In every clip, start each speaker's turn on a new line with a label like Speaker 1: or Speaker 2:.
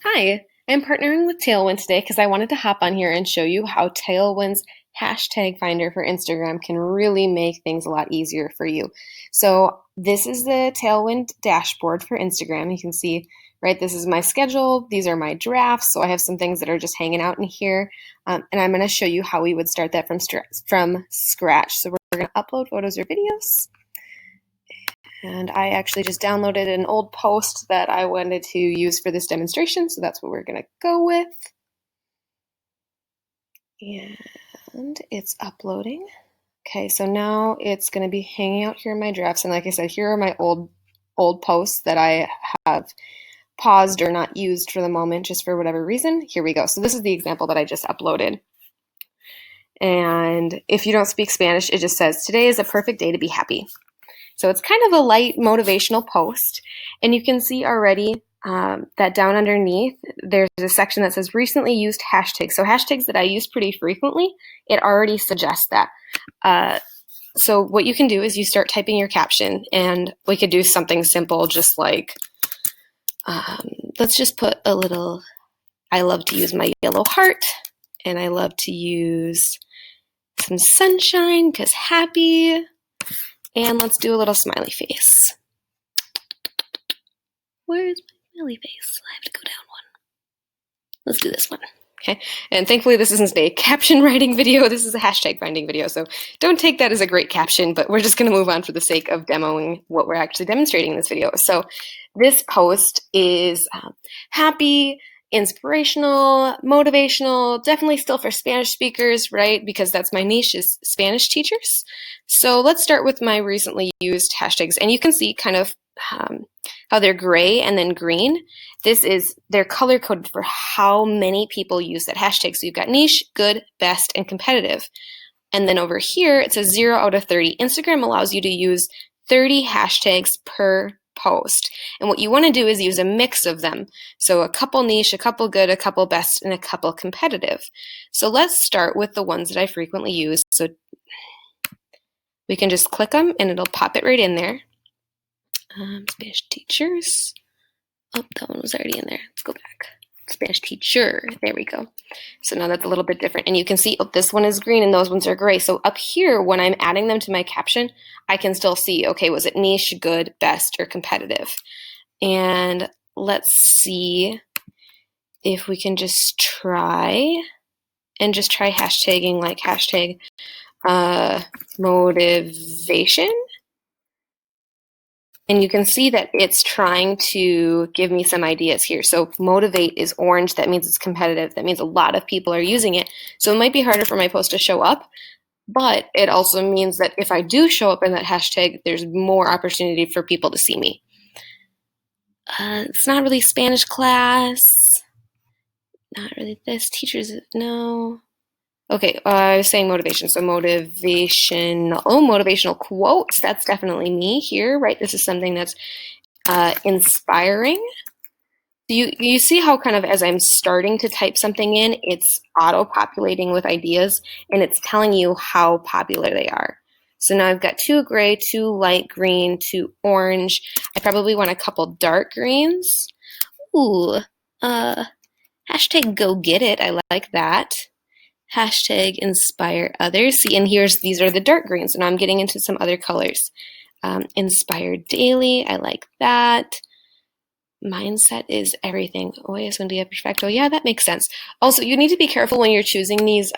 Speaker 1: Hi, I'm partnering with Tailwind today because I wanted to hop on here and show you how Tailwind's hashtag finder for Instagram can really make things a lot easier for you. So this is the Tailwind dashboard for Instagram. You can see, right, this is my schedule. These are my drafts. So I have some things that are just hanging out in here. And I'm going to show you how we would start that from scratch. So we're going to upload photos or videos. And I actually just downloaded an old post that I wanted to use for this demonstration, so that's what we're going to go with. And it's uploading. Okay, so now it's going to be hanging out here in my drafts. And like I said, here are my old posts that I have paused or not used for the moment, just for whatever reason. Here we go. So this is the example that I just uploaded. And if you don't speak Spanish, it just says, "Today is a perfect day to be happy." So it's kind of a light motivational post. And you can see already that down underneath, there's a section that says recently used hashtags. So hashtags that I use pretty frequently, it already suggests that. So what you can do is you start typing your caption, and we could do something simple, just like, let's just put a little, I love to use my yellow heart, and I love to use some sunshine because happy. And let's do a little smiley face. Where's my smiley face? I have to go down one. Let's do this one. Okay. And thankfully this isn't a caption writing video. This is a hashtag finding video. So don't take that as a great caption, but we're just going to move on for the sake of demoing what we're actually demonstrating in this video. So this post is happy, inspirational, motivational, definitely still for Spanish speakers, right? Because that's my niche, is Spanish teachers. So let's start with my recently used hashtags. And you can see kind of how they're gray and then green. They're color coded for how many people use that hashtag. So you've got niche, good, best, and competitive. And then over here, it says 0 out of 30. Instagram allows you to use 30 hashtags per post. And what you want to do is use a mix of them. So a couple niche, a couple good, a couple best, and a couple competitive. So let's start with the ones that I frequently use. So we can just click them and it'll pop it right in there. Spanish teachers. Oh, that one was already in there. Let's go back. Spanish teacher. There we go. So now that's a little bit different. And you can see, oh, this one is green and those ones are gray. So up here, when I'm adding them to my caption, I can still see, okay, was it niche, good, best, or competitive? And let's see if we can just try hashtagging, like hashtag motivation. And you can see that it's trying to give me some ideas here. So motivate is orange. That means it's competitive. That means a lot of people are using it. So it might be harder for my post to show up, but it also means that if I do show up in that hashtag, there's more opportunity for people to see me. It's not really Spanish class. Not really this. Teachers, no. Okay, I was saying motivation, so motivational quotes, that's definitely me here, right? This is something that's inspiring. You see how kind of as I'm starting to type something in, it's auto-populating with ideas, and it's telling you how popular they are. So now I've got 2 gray, 2 light green, 2 orange. I probably want a couple dark greens. Ooh, hashtag go get it, I like that. Hashtag inspire others. See, and these are the dark greens, and now I'm getting into some other colors. Inspire daily, I like that. Mindset is everything. Hoy es un día perfecto. Yeah, that makes sense. Also, you need to be careful when you're choosing these,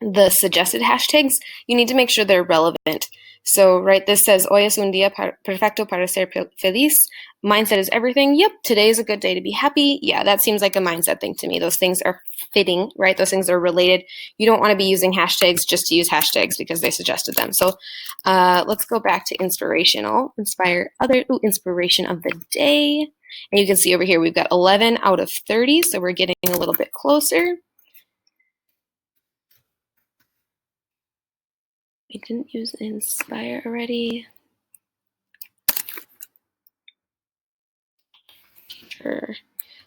Speaker 1: the suggested hashtags. You need to make sure they're relevant. So, right, this says, hoy es un día perfecto para ser feliz. Mindset is everything. Yep, today is a good day to be happy. Yeah, that seems like a mindset thing to me. Those things are fitting, right? Those things are related. You don't want to be using hashtags just to use hashtags because they suggested them. So let's go back to inspirational. Inspiration of the day. And you can see over here, we've got 11 out of 30. So we're getting a little bit closer. I didn't use inspire already. Teacher.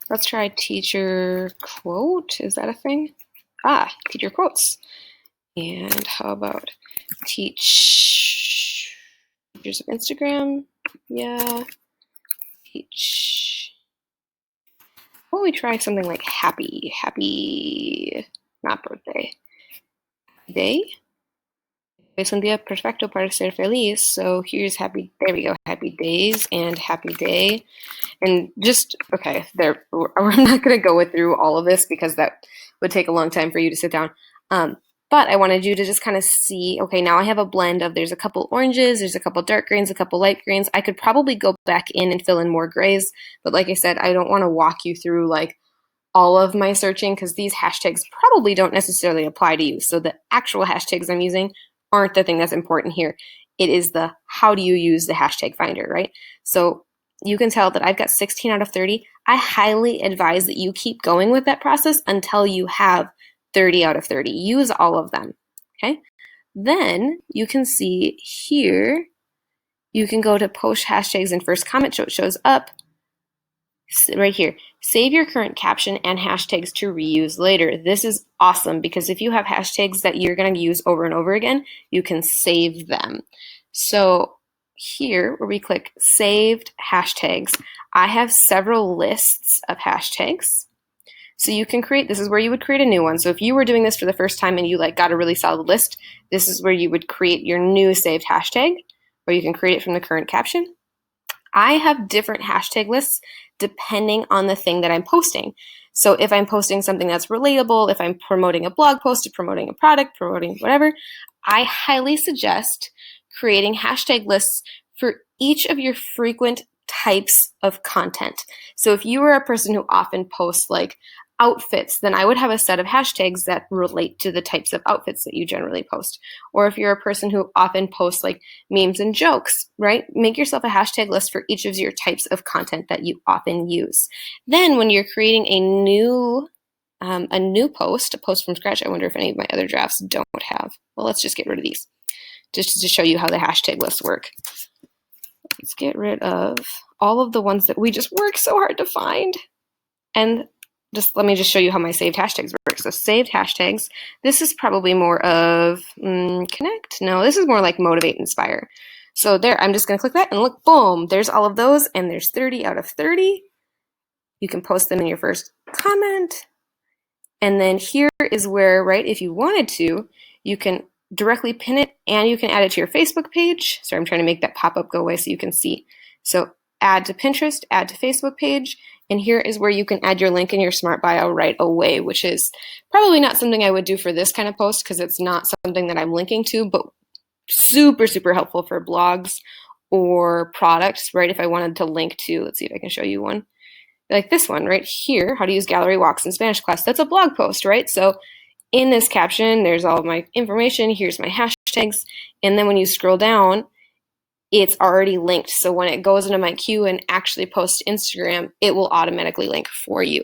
Speaker 1: Let's try teacher quote. Is that a thing? Teacher quotes. And how about teachers of Instagram? Yeah. Teach. Why don't we try something like happy, not birthday, day? Es un día perfecto para ser feliz. So here's happy, there we go, happy days and happy day. And just, okay, there, I'm not going to go through all of this because that would take a long time for you to sit down. But I wanted you to just kind of see, okay, now I have a blend of, there's a couple oranges, there's a couple dark greens, a couple light greens. I could probably go back in and fill in more grays, but like I said, I don't want to walk you through like all of my searching because these hashtags probably don't necessarily apply to you. So the actual hashtags I'm using aren't the thing that's important here. It is the how do you use the hashtag finder, right? So you can tell that I've got 16 out of 30. I highly advise that you keep going with that process until you have 30 out of 30. Use all of them, okay? Then you can see here, you can go to post hashtags and first comment so it shows up right here. Save your current caption and hashtags to reuse later. This is awesome because if you have hashtags that you're going to use over and over again, you can save them. So here where we click saved hashtags, I have several lists of hashtags. So you can create, this is where you would create a new one. So if you were doing this for the first time and you like got a really solid list, this is where you would create your new saved hashtag, or you can create it from the current caption. I have different hashtag lists depending on the thing that I'm posting. So if I'm posting something that's relatable, if I'm promoting a blog post, promoting a product, promoting whatever, I highly suggest creating hashtag lists for each of your frequent types of content. So if you are a person who often posts like outfits, then I would have a set of hashtags that relate to the types of outfits that you generally post. Or if you're a person who often posts like memes and jokes, right? Make yourself a hashtag list for each of your types of content that you often use. Then when you're creating a new post, a post from scratch, I wonder if any of my other drafts don't have. Well, let's just get rid of these just to show you how the hashtag lists work. Let's get rid of all of the ones that we just worked so hard to find. And just let me just show you how my saved hashtags work. So saved hashtags, this is probably more of connect. No, this is more like motivate, inspire. So there, I'm just going to click that and look, boom, there's all of those and there's 30 out of 30. You can post them in your first comment. And then here is where, right, if you wanted to, you can directly pin it and you can add it to your Facebook page. Sorry, I'm trying to make that pop-up go away so you can see. So add to Pinterest, add to Facebook page, and here is where you can add your link in your Smart Bio right away, which is probably not something I would do for this kind of post because it's not something that I'm linking to, but super, super helpful for blogs or products, right? If I wanted to link to, let's see if I can show you one. Like this one right here, how to use gallery walks in Spanish class. That's a blog post, right? So in this caption, there's all of my information. Here's my hashtags. And then when you scroll down, it's already linked. So when it goes into my queue and actually posts to Instagram, it will automatically link for you.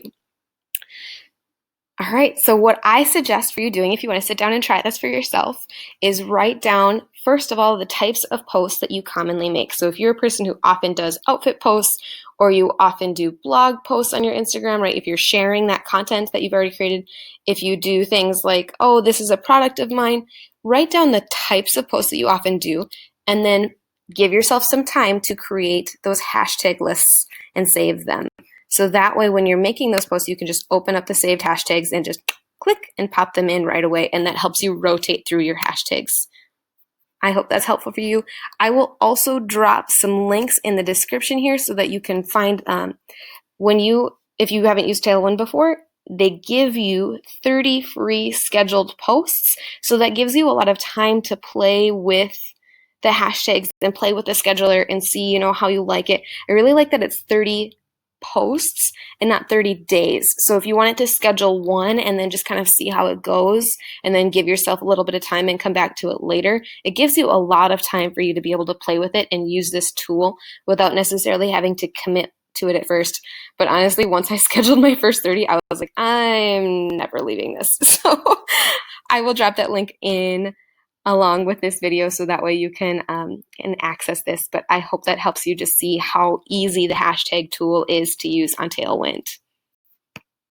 Speaker 1: All right, so what I suggest for you doing, if you want to sit down and try this for yourself, is write down, first of all, the types of posts that you commonly make. So if you're a person who often does outfit posts, or you often do blog posts on your Instagram, right? If you're sharing that content that you've already created, if you do things like, oh, this is a product of mine, write down the types of posts that you often do, and then give yourself some time to create those hashtag lists and save them. So that way, when you're making those posts, you can just open up the saved hashtags and just click and pop them in right away. And that helps you rotate through your hashtags. I hope that's helpful for you. I will also drop some links in the description here so that you can find if you haven't used Tailwind before, they give you 30 free scheduled posts. So that gives you a lot of time to play with the hashtags and play with the scheduler and see, how you like it. I really like that it's 30 posts and not 30 days. So if you wanted to schedule one and then just kind of see how it goes and then give yourself a little bit of time and come back to it later, it gives you a lot of time for you to be able to play with it and use this tool without necessarily having to commit to it at first. But honestly, once I scheduled my first 30, I was like, I'm never leaving this. So I will drop that link in along with this video so that way you can access this. But I hope that helps you to see how easy the hashtag tool is to use on Tailwind.